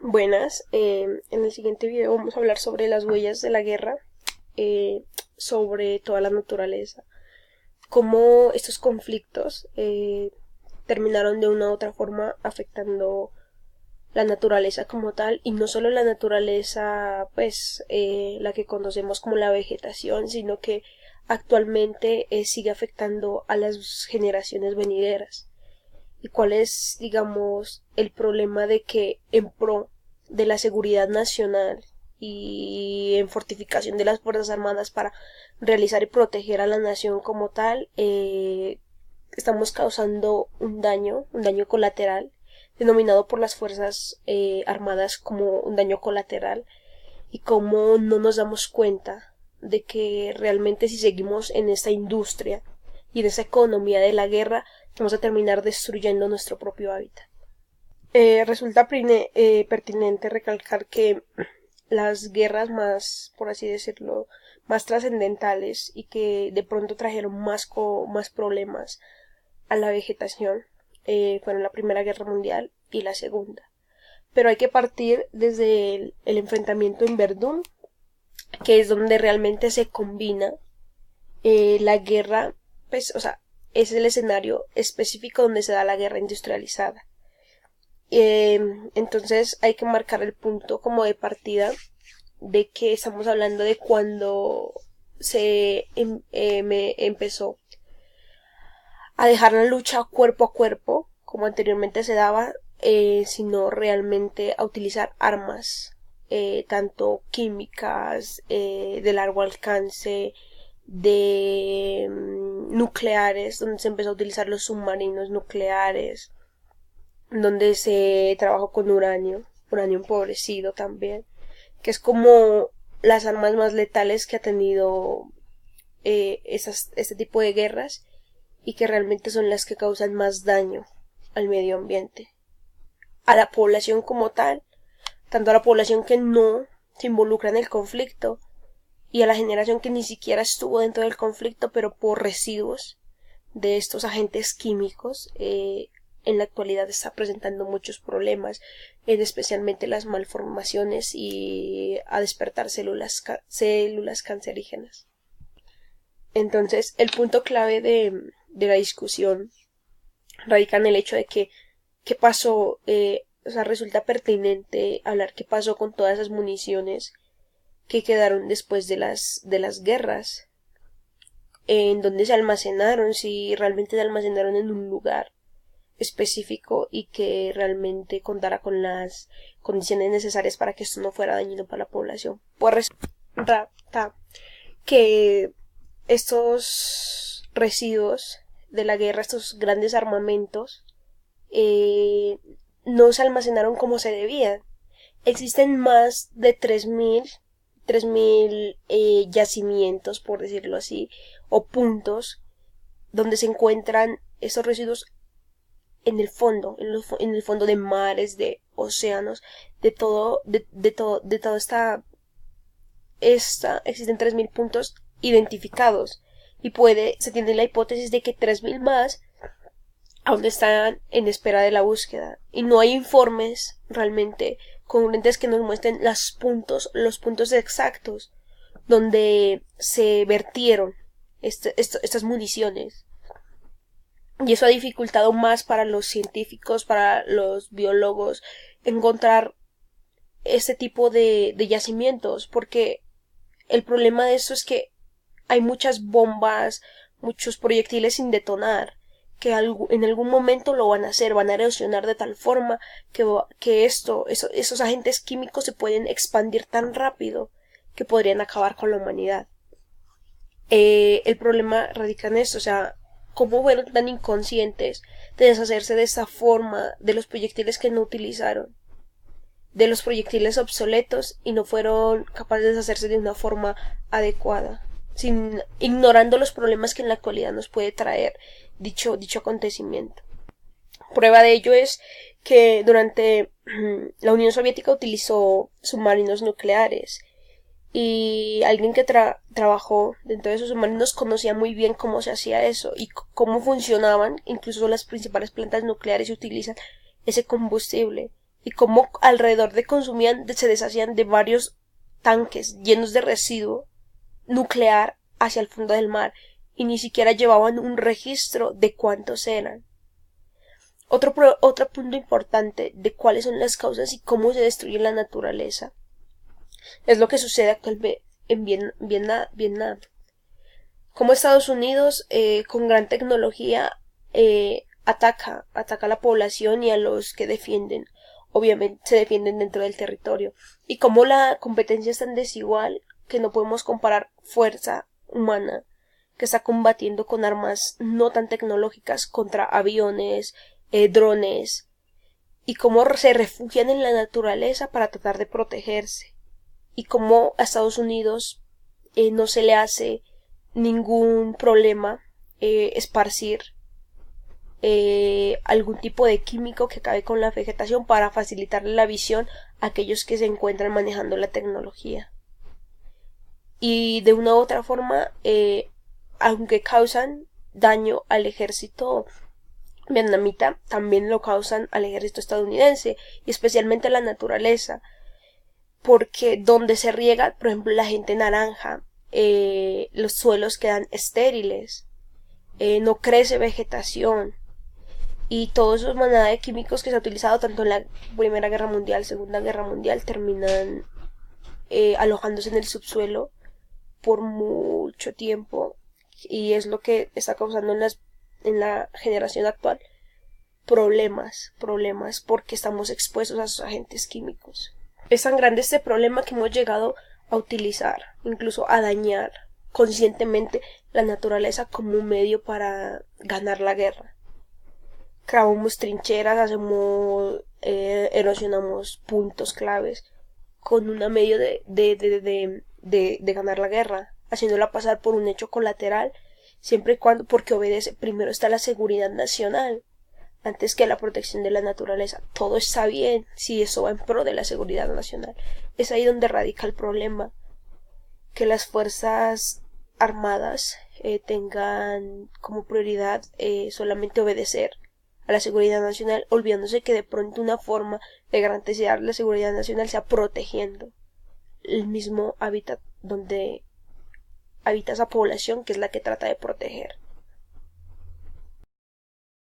Buenas, en el siguiente video vamos a hablar sobre las huellas de la guerra, sobre toda la naturaleza, cómo estos conflictos terminaron de una u otra forma afectando la naturaleza como tal, y no solo la naturaleza, pues, la que conocemos como la vegetación, sino que actualmente sigue afectando a las generaciones venideras. ¿Y cuál es, digamos, el problema de que en pro de la seguridad nacional y en fortificación de las Fuerzas Armadas para realizar y proteger a la nación como tal, estamos causando un daño colateral, denominado por las Fuerzas Armadas como un daño colateral, y cómo no nos damos cuenta de que realmente si seguimos en esta industria y en esa economía de la guerra, vamos a terminar destruyendo nuestro propio hábitat. Resulta pertinente recalcar que las guerras más, por así decirlo, más trascendentales y que de pronto trajeron más problemas a la vegetación fueron la Primera Guerra Mundial y la Segunda. Pero hay que partir desde el enfrentamiento en Verdún, que es donde realmente se combina la guerra, pues, o sea, es el escenario específico donde se da la guerra industrializada. Entonces hay que marcar el punto como de partida de que estamos hablando de cuando se empezó a dejar la lucha cuerpo a cuerpo, como anteriormente se daba, sino realmente a utilizar armas, tanto químicas, de largo alcance, de nucleares, donde se empezó a utilizar los submarinos nucleares, donde se trabajó con uranio empobrecido también, que es como las armas más letales que ha tenido este tipo de guerras, y que realmente son las que causan más daño al medio ambiente, a la población como tal, tanto a la población que no se involucra en el conflicto y a la generación que ni siquiera estuvo dentro del conflicto, pero por residuos de estos agentes químicos en la actualidad está presentando muchos problemas, especialmente las malformaciones y a despertar células cancerígenas. Entonces, el punto clave de la discusión radica en el hecho de que qué pasó, o sea, resulta pertinente hablar qué pasó con todas esas municiones que quedaron después de las guerras, en donde se almacenaron, si realmente se almacenaron en un lugar específico y que realmente contara con las condiciones necesarias para que esto no fuera dañino para la población. Pues resulta que estos residuos de la guerra, estos grandes armamentos, no se almacenaron como se debían. Existen más de 3.000 yacimientos, por decirlo así, o puntos donde se encuentran estos residuos en el fondo, en el fondo de mares, de océanos, de toda existen 3.000 puntos identificados, y se tiene la hipótesis de que 3.000 más aún están en espera de la búsqueda, y no hay informes realmente congruentes que nos muestren los puntos exactos donde se vertieron estas municiones. Y eso ha dificultado más para los científicos, para los biólogos, encontrar este tipo de yacimientos, porque el problema de esto es que hay muchas bombas, muchos proyectiles sin detonar, que en algún momento lo van a hacer, van a erosionar de tal forma que esos agentes químicos se pueden expandir tan rápido que podrían acabar con la humanidad. El problema radica en esto, o sea, cómo fueron tan inconscientes de deshacerse de esta forma de los proyectiles que no utilizaron, de los proyectiles obsoletos, y no fueron capaces de deshacerse de una forma adecuada, ignorando los problemas que en la actualidad nos puede traer dicho acontecimiento. Prueba de ello es que durante la Unión Soviética utilizó submarinos nucleares, y alguien que trabajó dentro de esos submarinos conocía muy bien cómo se hacía eso y cómo funcionaban. Incluso las principales plantas nucleares utilizan ese combustible, y cómo alrededor de consumían se deshacían de varios tanques llenos de residuo nuclear hacia el fondo del mar y ni siquiera llevaban un registro de cuántos eran. Otro punto importante de cuáles son las causas y cómo se destruye la naturaleza es lo que sucede actualmente en Vietnam. Como Estados Unidos, con gran tecnología, ataca a la población y a los que defienden. Obviamente se defienden dentro del territorio. Y como la competencia es tan desigual que no podemos comparar fuerza humana que está combatiendo con armas no tan tecnológicas contra aviones, drones, y cómo se refugian en la naturaleza para tratar de protegerse, y cómo a Estados Unidos no se le hace ningún problema esparcir algún tipo de químico que acabe con la vegetación para facilitarle la visión a aquellos que se encuentran manejando la tecnología. Y de una u otra forma, aunque causan daño al ejército vietnamita, también lo causan al ejército estadounidense y especialmente a la naturaleza, porque donde se riega, por ejemplo, la gente naranja, los suelos quedan estériles, no crece vegetación, y todos esos manadas de químicos que se ha utilizado tanto en la Primera Guerra Mundial, Segunda Guerra Mundial, terminan alojándose en el subsuelo por mucho tiempo, y es lo que está causando en la generación actual problemas, porque estamos expuestos a esos agentes químicos. Es tan grande este problema que hemos llegado a utilizar, incluso a dañar conscientemente la naturaleza como un medio para ganar la guerra. Cavamos trincheras, erosionamos puntos claves con un medio de ganar la guerra, haciéndola pasar por un hecho colateral, siempre y cuando, porque obedece, primero está la seguridad nacional, antes que la protección de la naturaleza. Todo está bien si eso va en pro de la seguridad nacional. Es ahí donde radica el problema, que las fuerzas armadas tengan como prioridad solamente obedecer a la seguridad nacional, olvidándose que de pronto una forma de garantizar la seguridad nacional sea protegiendo el mismo hábitat donde habita esa población, que es la que trata de proteger.